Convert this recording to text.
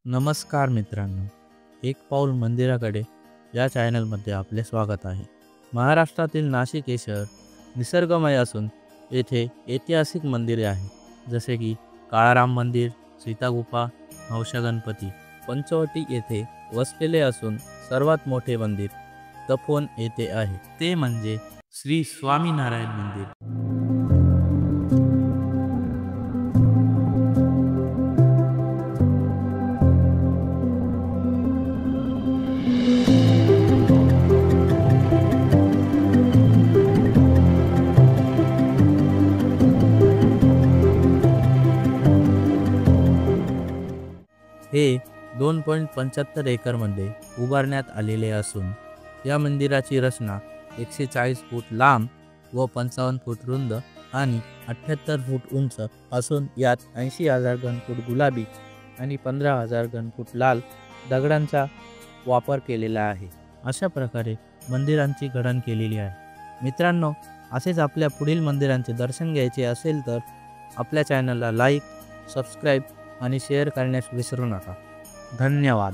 नमस्कार मित्रांनो, एक पाऊल मंदिराकडे या चॅनलमध्ये आपले स्वागत आहे. महाराष्ट्रातील नाशिक हे शहर निसर्गमय असून येथे ऐतिहासिक मंदिरे आहेत, जसे की काळाराम मंदिर, सीतागुफा, हौसा गणपती. पंचवटी येथे वसलेले असून सर्वात मोठे मंदिर तपोवन येथे आहे, ते म्हणजे श्री स्वामीनारायण मंदिर. हे 2.75 एकरमध्ये उभारण्यात आलेले असून या मंदिराची रचना 140 फूट लांब व 55 फूट रुंद आणि 78 फूट उंच असून यात 80,000 घनफूट गुलाबी आणि 15,000 घनफूट लाल दगडांचा वापर केलेला आहे. अशा प्रकारे मंदिरांची घडण केलेली आहे. मित्रांनो, असेच आपल्या पुढील मंदिरांचे दर्शन घ्यायचे असेल तर आपल्या चॅनलला लाईक, सबस्क्राईब आणि शेअर करण्यास विसरू नका. धन्यवाद.